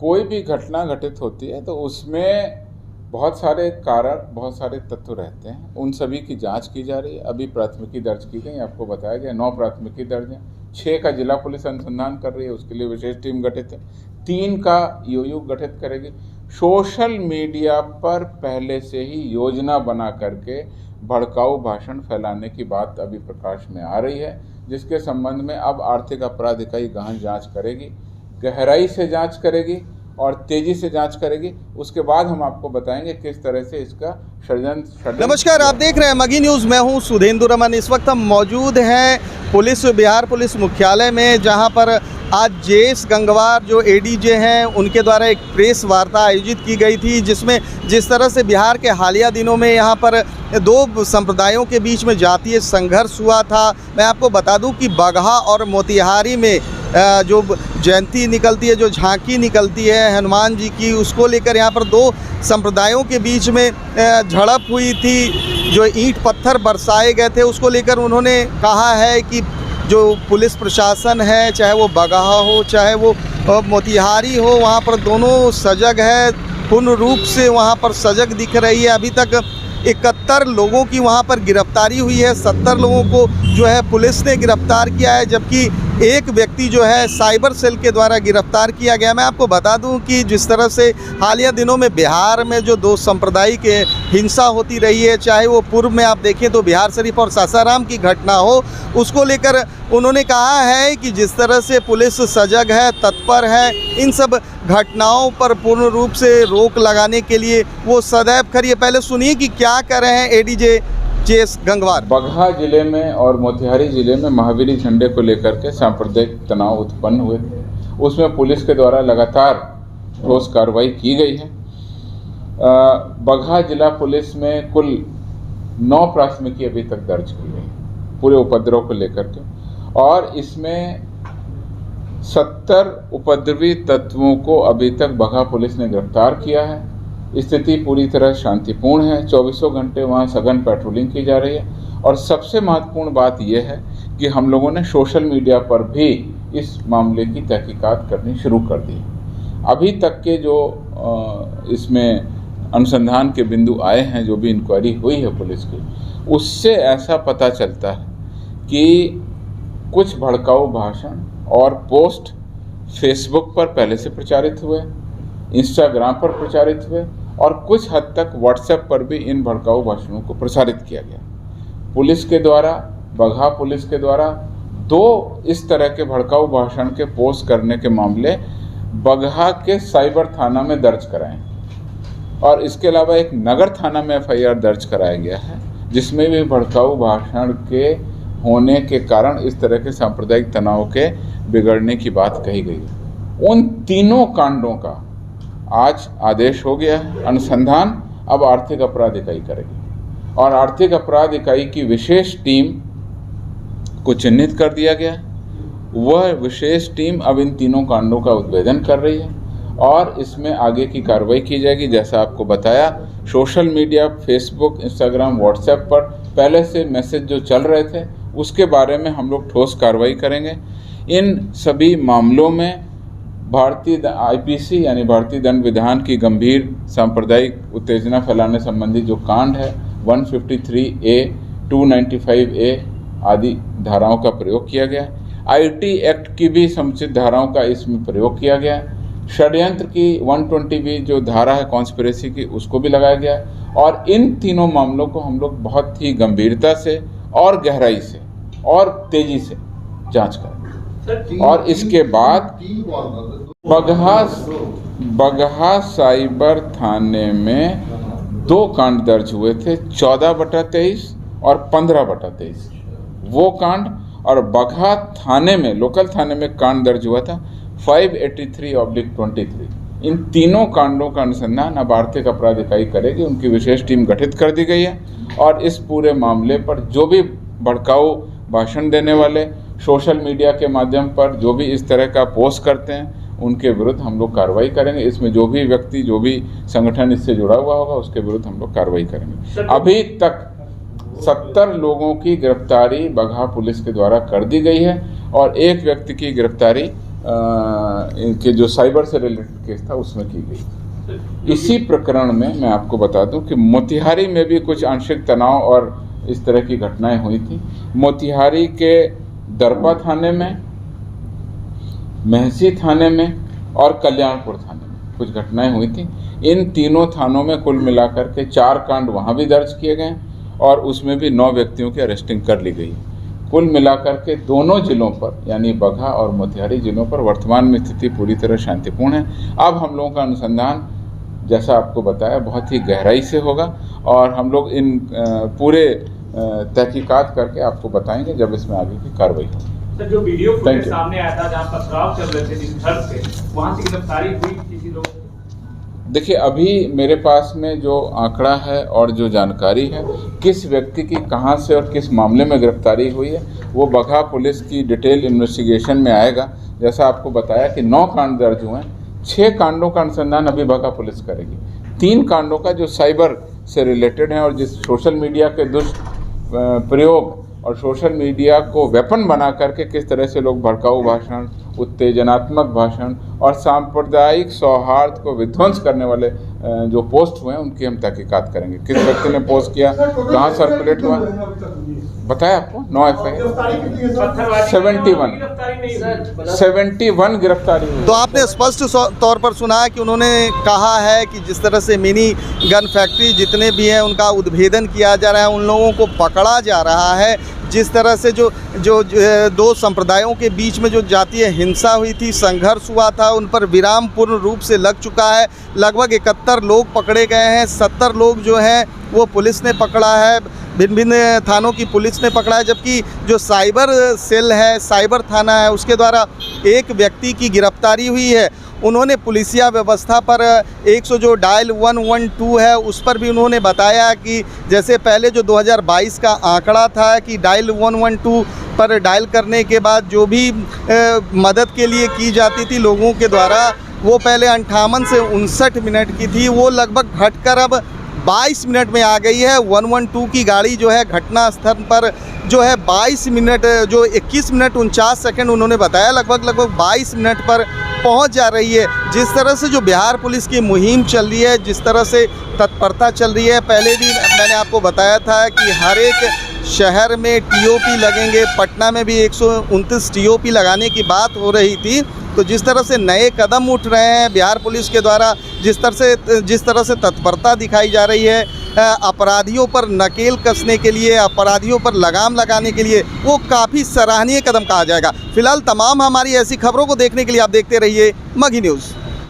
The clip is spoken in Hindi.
कोई भी घटना घटित होती है तो उसमें बहुत सारे कारण, बहुत सारे तत्व रहते हैं। उन सभी की जांच की जा रही है। अभी प्राथमिकी दर्ज की गई, आपको बताया गया 9 प्राथमिकी दर्ज हैं। 6 का जिला पुलिस अनुसंधान कर रही है, उसके लिए विशेष टीम गठित है। 3 का ईओयू गठित करेगी। सोशल मीडिया पर पहले से ही योजना बना करके भड़काऊ भाषण फैलाने की बात अभी प्रकाश में आ रही है, जिसके संबंध में अब आर्थिक अपराध इकाई गहन जांच करेगी, गहराई से जांच करेगी और तेजी से जांच करेगी। उसके बाद हम आपको बताएंगे किस तरह से इसका षड्यंत्र। नमस्कार, आप देख रहे हैं मगी न्यूज़। मैं हूं सुधेंदु रमन। इस वक्त हम मौजूद हैं बिहार पुलिस मुख्यालय में, जहां पर आज जेएस गंगवार जो एडीजे हैं उनके द्वारा एक प्रेस वार्ता आयोजित की गई थी, जिसमें जिस तरह से बिहार के हालिया दिनों में यहां पर 2 संप्रदायों के बीच में जातीय संघर्ष हुआ था। मैं आपको बता दूं कि बगहा और मोतिहारी में जो जयंती निकलती है, जो झांकी निकलती है हनुमान जी की, उसको लेकर यहाँ पर 2 संप्रदायों के बीच में झड़प हुई थी। जो ईंट पत्थर बरसाए गए थे, उसको लेकर उन्होंने कहा है कि जो पुलिस प्रशासन है, चाहे वो बगहा हो चाहे वो मोतिहारी हो, वहाँ पर दोनों सजग है, पूर्ण रूप से वहाँ पर सजग दिख रही है। अभी तक 71 लोगों की वहाँ पर गिरफ्तारी हुई है। 70 लोगों को जो है पुलिस ने गिरफ्तार किया है, जबकि एक व्यक्ति जो है साइबर सेल के द्वारा गिरफ्तार किया गया। मैं आपको बता दूं कि जिस तरह से हालिया दिनों में बिहार में जो 2 सांप्रदायिक हिंसा होती रही है, चाहे वो पूर्व में आप देखें तो बिहार शरीफ और सासाराम की घटना हो, उसको लेकर उन्होंने कहा है कि जिस तरह से पुलिस सजग है, तत्पर है, इन सब घटनाओं पर पूर्ण रूप से रोक लगाने के लिए वो सदैव खड़ी है। पहले सुनिए कि क्या कर रहे हैं एडीजे जेएस गंगवार। बगहा जिले में और मोतिहारी जिले में महावीरी झंडे को लेकर के सांप्रदायिक तनाव उत्पन्न हुए थे। उसमें पुलिस के द्वारा लगातार ठोस कार्रवाई की गई है। बगहा जिला पुलिस में कुल 9 प्राथमिकी अभी तक दर्ज की गई पूरे उपद्रव को लेकर के, और इसमें 70 उपद्रवी तत्वों को अभी तक बगहा पुलिस ने गिरफ्तार किया है। स्थिति पूरी तरह शांतिपूर्ण है। 24 घंटे वहाँ सघन पेट्रोलिंग की जा रही है। और सबसे महत्वपूर्ण बात यह है कि हम लोगों ने सोशल मीडिया पर भी इस मामले की तहकीकात करनी शुरू कर दी है। अभी तक के जो इसमें अनुसंधान के बिंदु आए हैं, जो भी इंक्वायरी हुई है पुलिस की, उससे ऐसा पता चलता है कि कुछ भड़काऊ भाषण और पोस्ट फेसबुक पर पहले से प्रचारित हुए, इंस्टाग्राम पर प्रचारित हुए, और कुछ हद तक व्हाट्सएप पर भी इन भड़काऊ भाषणों को प्रसारित किया गया। पुलिस के द्वारा, बगहा पुलिस के द्वारा 2 इस तरह के भड़काऊ भाषण के पोस्ट करने के मामले बगहा के साइबर थाना में दर्ज कराए, और इसके अलावा एक नगर थाना में FIR दर्ज कराया गया है, जिसमें भी भड़काऊ भाषण के होने के कारण इस तरह के सांप्रदायिक तनाव के बिगड़ने की बात कही गई है। उन तीनों कांडों का आज आदेश हो गया है। अनुसंधान अब आर्थिक अपराध इकाई करेगी, और आर्थिक अपराध इकाई की विशेष टीम को चिन्हित कर दिया गया है। वह विशेष टीम अब इन तीनों कांडों का उद्भेदन कर रही है, और इसमें आगे की कार्रवाई की जाएगी। जैसा आपको बताया, social media, Facebook, Instagram, WhatsApp पर पहले से मैसेज जो चल रहे थे, उसके बारे में हम लोग ठोस कार्रवाई करेंगे। इन सभी मामलों में भारतीय IPC यानी भारतीय दंड विधान की गंभीर सांप्रदायिक उत्तेजना फैलाने संबंधी जो कांड है, 153A, 295A आदि धाराओं का प्रयोग किया गया है। IT एक्ट की भी समुचित धाराओं का इसमें प्रयोग किया गया है। षड्यंत्र की 120B जो धारा है कॉन्स्पिरेसी की, उसको भी लगाया गया है। और इन तीनों मामलों को हम लोग बहुत ही गंभीरता से और गहराई से और तेजी से जांच करेंगे। और इसके बाद बगहा साइबर थाने में 2 कांड दर्ज हुए थे, 14/23 और 15/23 वो कांड, और बगहा थाने में, लोकल थाने में कांड दर्ज हुआ था 583/23। इन तीनों कांडों का अनुसंधान अब आर्थिक अपराध इकाई करेगी। उनकी विशेष टीम गठित कर दी गई है, और इस पूरे मामले पर जो भी भड़काऊ भाषण देने वाले, सोशल मीडिया के माध्यम पर जो भी इस तरह का पोस्ट करते हैं, उनके विरुद्ध हम लोग कार्रवाई करेंगे। इसमें जो भी व्यक्ति, जो भी संगठन इससे जुड़ा हुआ होगा, उसके विरुद्ध हम लोग कार्रवाई करेंगे। अभी तक 70 लोगों की गिरफ्तारी बगहा पुलिस के द्वारा कर दी गई है, और एक व्यक्ति की गिरफ्तारी इनके जो साइबर से रिलेटेड केस था उसमें की गई। इसी प्रकरण में मैं आपको बता दूं कि मोतिहारी में भी कुछ आंशिक तनाव और इस तरह की घटनाएं हुई थी। मोतिहारी के दरपा थाने में, महसी थाने में और कल्याणपुर थाने में कुछ घटनाएं हुई थी। इन तीनों थानों में कुल मिलाकर के 4 कांड वहाँ भी दर्ज किए गए और उसमें भी 9 व्यक्तियों की अरेस्टिंग कर ली गई। कुल मिलाकर के दोनों जिलों पर यानी बगहा और मोतिहारी जिलों पर वर्तमान में स्थिति पूरी तरह शांतिपूर्ण है। अब हम लोगों का अनुसंधान, जैसा आपको बताया, बहुत ही गहराई से होगा और हम लोग इन पूरे तहकीकात करके आपको बताएंगे जब इसमें आगे की कार्रवाई होगी। सर, जो वीडियो फुटेज सामने आया था जहां पथराव चल रहे थे जिस घर से, वहां से गिरफ्तारी हुई किसी लोग? देखिए, अभी मेरे पास में जो आंकड़ा है और जो जानकारी है किस व्यक्ति की कहां से और किस मामले में गिरफ्तारी हुई है वो बगहा पुलिस की डिटेल इन्वेस्टिगेशन में आएगा। जैसा आपको बताया कि 9 कांड दर्ज हुए हैं, 6 कांडों का अनुसंधान अभी बगहा पुलिस करेगी। 3 कांडों का जो साइबर से रिलेटेड हैं और जिस सोशल मीडिया के दुष्प्रयोग और सोशल मीडिया को वेपन बना करके किस तरह से लोग भड़काऊ भाषण, उत्तेजनात्मक भाषण और सांप्रदायिक सौहार्द को विध्वंस करने वाले जो पोस्ट हुए हैं उनकी हम तहकीकात करेंगे। किस व्यक्ति ने पोस्ट किया, कहाँ सर्कुलेट हुआ, बताया आपको। 9 FIR, 71 गिरफ्तारी हुई। तो आपने स्पष्ट तौर पर सुना कि उन्होंने कहा है कि जिस तरह से मिनी गन फैक्ट्री जितने भी हैं उनका उद्भेदन किया जा रहा है, उन लोगों को पकड़ा जा रहा है। जिस तरह से जो 2 संप्रदायों के बीच में जो जातीय हिंसा हुई थी, संघर्ष हुआ था, उन पर विराम पूर्ण रूप से लग चुका है। लगभग 71 लोग पकड़े गए हैं, 70 लोग जो हैं वो पुलिस ने पकड़ा है, भिन्न भिन्न थानों की पुलिस ने पकड़ा है। जबकि जो साइबर सेल है, साइबर थाना है, उसके द्वारा एक व्यक्ति की गिरफ्तारी हुई है। उन्होंने पुलिसिया व्यवस्था पर 100 जो डायल 112 है उस पर भी उन्होंने बताया कि जैसे पहले जो 2022 का आंकड़ा था कि डायल 112 पर डायल करने के बाद जो भी मदद के लिए की जाती थी लोगों के द्वारा, वो पहले 58 से 59 मिनट की थी, वो लगभग घटकर अब 22 मिनट में आ गई है। 112 की गाड़ी जो है घटना स्थल पर जो है 22 मिनट, जो 21 मिनट 49 सेकंड उन्होंने बताया, लगभग 22 मिनट पर पहुंच जा रही है। जिस तरह से जो बिहार पुलिस की मुहिम चल रही है, जिस तरह से तत्परता चल रही है, पहले भी मैंने आपको बताया था कि हर एक शहर में TOP लगेंगे। पटना में भी 129 TOP लगाने की बात हो रही थी। तो जिस तरह से नए कदम उठ रहे हैं बिहार पुलिस के द्वारा, जिस तरह से तत्परता दिखाई जा रही है अपराधियों पर नकेल कसने के लिए, अपराधियों पर लगाम लगाने के लिए, वो काफ़ी सराहनीय कदम कहा जाएगा। फिलहाल तमाम हमारी ऐसी खबरों को देखने के लिए आप देखते रहिए मगही न्यूज़।